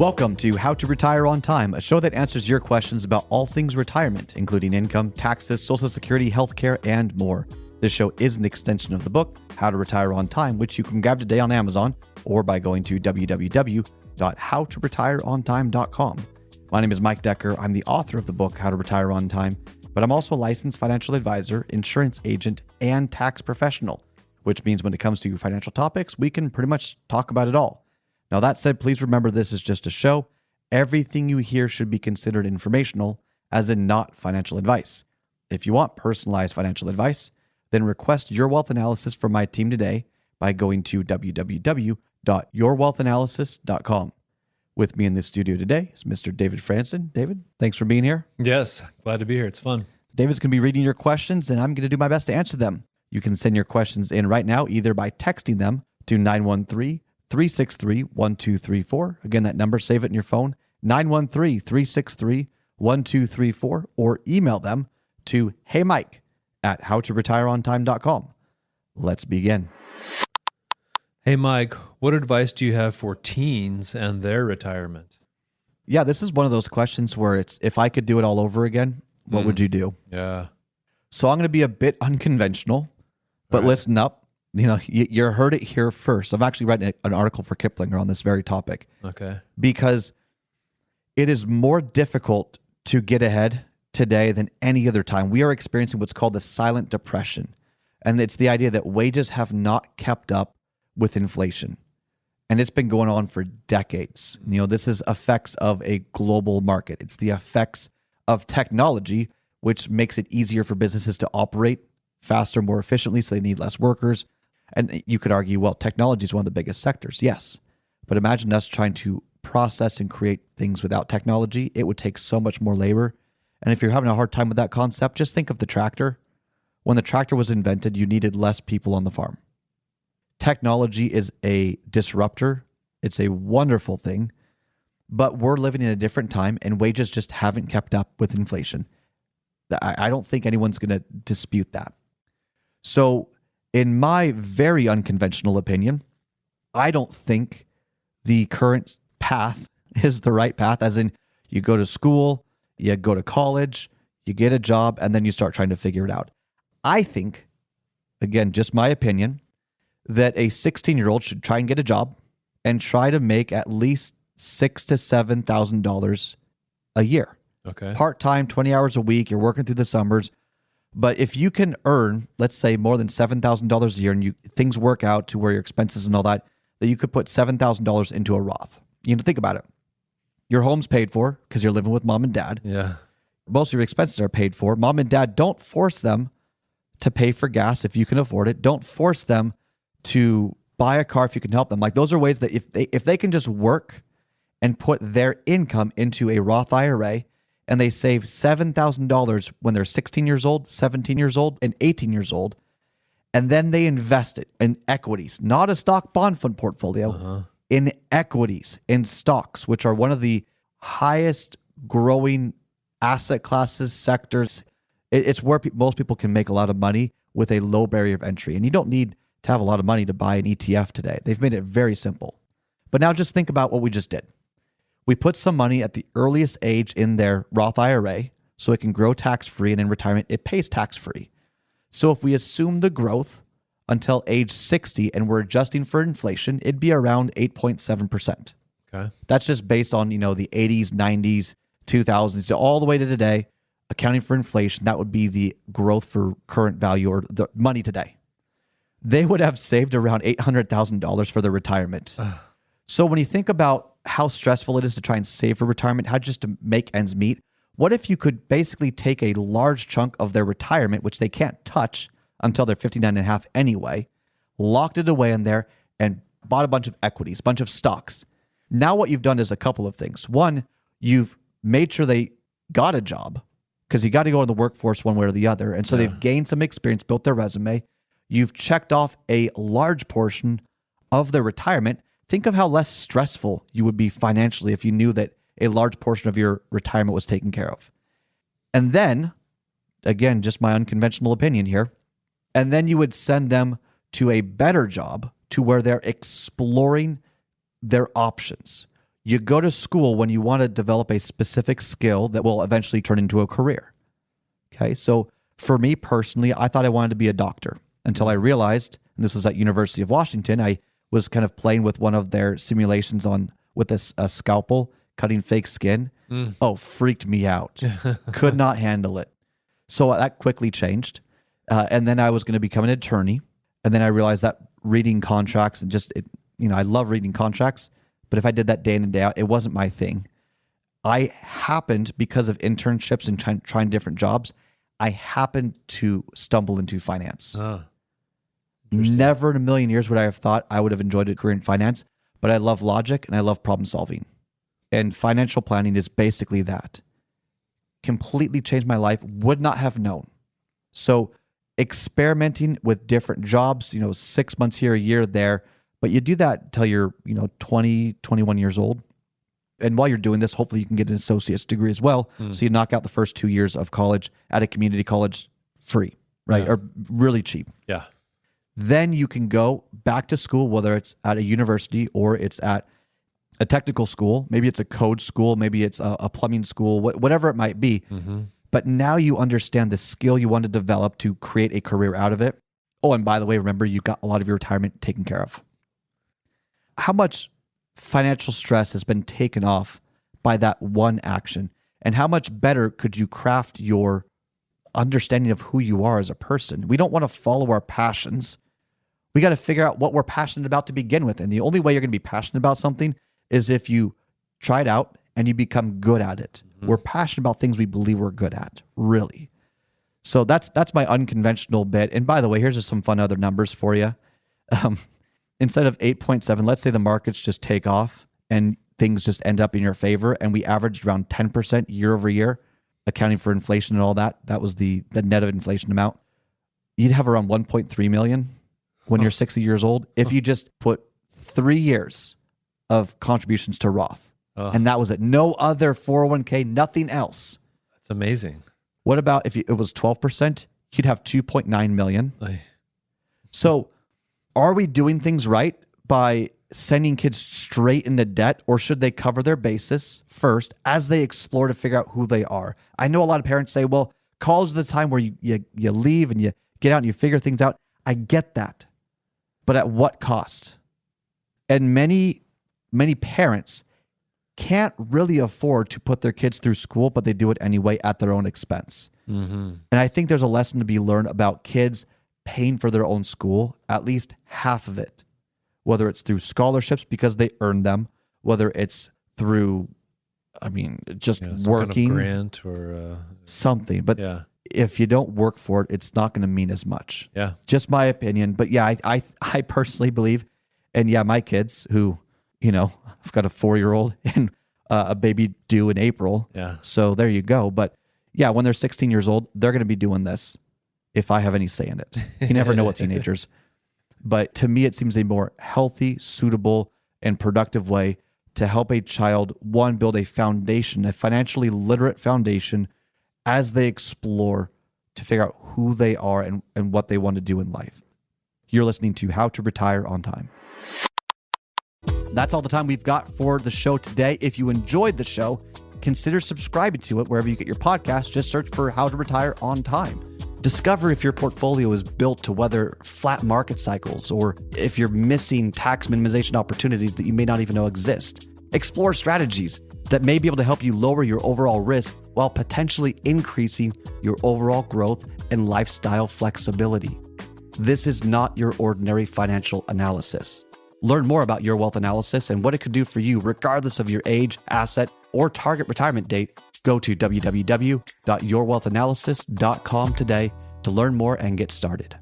Welcome to How to Retire on Time, a show that answers your questions about all things retirement, including income, taxes, Social Security, healthcare, and more. This show is an extension of the book, How to Retire on Time, which you can grab today on Amazon or by going to www.howtoretireontime.com. My name is Mike Decker. I'm the author of the book, How to Retire on Time, but I'm also a licensed financial advisor, insurance agent, and tax professional, which means when it comes to financial topics, we can pretty much talk about it all. Now, that said, please remember this is just a show. Everything you hear should be considered informational, as in not financial advice. If you want personalized financial advice, then request your wealth analysis from my team today by going to www.yourwealthanalysis.com. With me in the studio today is Mr. David Franson. David, thanks for being here. Yes, glad to be here. It's fun. David's going to be reading your questions, and I'm going to do my best to answer them. You can send your questions in right now, either by texting them to 913-363-1234. Again, that number, save it in your phone, 913-363-1234, or email them to heymike@howtoretireontime.com. Let's begin. Hey, Mike, what advice do you have for teens and their retirement? Yeah, this is one of those questions where it's, if I could do it all over again, what would you do? Yeah. So I'm going to be a bit unconventional, but listen up. You know, you heard it here first. I'm actually writing an article for Kiplinger on this very topic. Okay. Because it is more difficult to get ahead today than any other time. We are experiencing what's called the silent depression. And it's the idea that wages have not kept up with inflation. And it's been going on for decades. You know, this is effects of a global market. It's the effects of technology, which makes it easier for businesses to operate faster, more efficiently, so they need less workers. And you could argue, well, technology is one of the biggest sectors. Yes. But imagine us trying to process and create things without technology. It would take so much more labor. And if you're having a hard time with that concept, just think of the tractor. When the tractor was invented, you needed less people on the farm. Technology is a disruptor. It's a wonderful thing, but we're living in a different time and wages just haven't kept up with inflation. I don't think anyone's going to dispute that. So in my very unconventional opinion, I don't think the current path is the right path, as in you go to school, you go to college, you get a job, and then you start trying to figure it out. I think, again, just my opinion, that a 16-year-old should try and get a job and try to make at least $6,000 to $7,000 a year. Okay. Part-time, 20 hours a week, you're working through the summers. But if you can earn, let's say, more than $7,000 a year and things work out to where your expenses and all that you could put $7,000 into a Roth. You know, think about it. Your home's paid for because you're living with mom and dad. Yeah. Most of your expenses are paid for. Mom and dad, don't force them to pay for gas if you can afford it. Don't force them to buy a car if you can help them. Like, those are ways that if they can just work and put their income into a Roth IRA and they save $7,000 when they're 16 years old, 17 years old, and 18 years old, and then they invest it in equities, not a stock bond fund portfolio, in equities, in stocks, which are one of the highest growing asset classes, sectors. It's where most people can make a lot of money with a low barrier of entry. And you don't need to have a lot of money to buy an ETF today. They've made it very simple. But now just think about what we just did. We put some money at the earliest age in their Roth IRA so it can grow tax-free, and in retirement, it pays tax-free. So if we assume the growth until age 60 and we're adjusting for inflation, it'd be around 8.7%. Okay. That's just based on, the 80s, 90s, 2000s, all the way to today, accounting for inflation. That would be the growth for current value, or the money today. They would have saved around $800,000 for their retirement. So when you think about how stressful it is to try and save for retirement, how just to make ends meet, what if you could basically take a large chunk of their retirement, which they can't touch until they're 59 and a half anyway, locked it away in there and bought a bunch of equities, a bunch of stocks. Now what you've done is a couple of things. One, you've made sure they got a job, because you got to go in the workforce one way or the other. And so they've gained some experience, built their resume. You've checked off a large portion of their retirement. Think of how less stressful you would be financially if you knew that a large portion of your retirement was taken care of. And then, again, just my unconventional opinion here, and then you would send them to a better job to where they're exploring their options. You go to school when you want to develop a specific skill that will eventually turn into a career. Okay. So for me personally, I thought I wanted to be a doctor until I realized, and this was at University of Washington, I was kind of playing with one of their simulations with a scalpel, cutting fake skin. Oh, freaked me out. Could not handle it. So that quickly changed. And then I was going to become an attorney. And then I realized that reading contracts and I love reading contracts, but if I did that day in and day out, it wasn't my thing. I happened, because of internships and trying different jobs, I happened to stumble into finance. Never in a million years would I have thought I would have enjoyed a career in finance, but I love logic and I love problem solving. And financial planning is basically that. Completely changed my life, would not have known. So experimenting with different jobs, 6 months here, a year there, but you do that till you're, 20, 21 years old. And while you're doing this, hopefully you can get an associate's degree as well. So you knock out the first 2 years of college at a community college free, right? Yeah. Or really cheap. Yeah. Then you can go back to school, whether it's at a university or it's at a technical school. Maybe it's a code school. Maybe it's a plumbing school, whatever it might be. But now you understand the skill you want to develop to create a career out of it. Oh, and by the way, remember, you got a lot of your retirement taken care of. How much financial stress has been taken off by that one action? And how much better could you craft your understanding of who you are as a person? We don't want to follow our passions. We got to figure out what we're passionate about to begin with. And the only way you're going to be passionate about something is if you try it out and you become good at it. We're passionate about things we believe we're good at, really. So that's my unconventional bit. And by the way, here's just some fun other numbers for you. Instead of 8.7, let's say the markets just take off and things just end up in your favor, and we averaged around 10% year over year, accounting for inflation and all that. That was the net of inflation amount. You'd have around 1.3 million when you're 60 years old if you just put 3 years of contributions to Roth. And that was it. No other 401k, nothing else. That's amazing. What about if it was 12%? You'd have 2.9 million. So are we doing things right by sending kids straight into debt, or should they cover their basis first as they explore to figure out who they are? I know a lot of parents say, well, college is the time where you leave and you get out and you figure things out. I get that. But at what cost? And many parents can't really afford to put their kids through school, but they do it anyway at their own expense. And I think there's a lesson to be learned about kids paying for their own school, at least half of it, whether it's through scholarships because they earned them, whether it's through, just some working, kind of grant or something. But if you don't work for it, it's not going to mean as much. Yeah. Just my opinion. But yeah, I personally believe, and yeah, my kids who, I've got a 4-year-old and a baby due in April. Yeah. So there you go. But yeah, when they're 16 years old, they're going to be doing this if I have any say in it. You never know with teenagers. But to me, it seems a more healthy, suitable, and productive way to help a child, one, build a foundation, a financially literate foundation as they explore to figure out who they are and what they want to do in life. You're listening to How to Retire on Time. That's all the time we've got for the show today. If you enjoyed the show, consider subscribing to it wherever you get your podcasts. Just search for How to Retire on Time. Discover if your portfolio is built to weather flat market cycles, or if you're missing tax minimization opportunities that you may not even know exist. Explore strategies that may be able to help you lower your overall risk while potentially increasing your overall growth and lifestyle flexibility. This is not your ordinary financial analysis. Learn more about your wealth analysis and what it could do for you, regardless of your age, asset, or target retirement date. Go to www.yourwealthanalysis.com today to learn more and get started.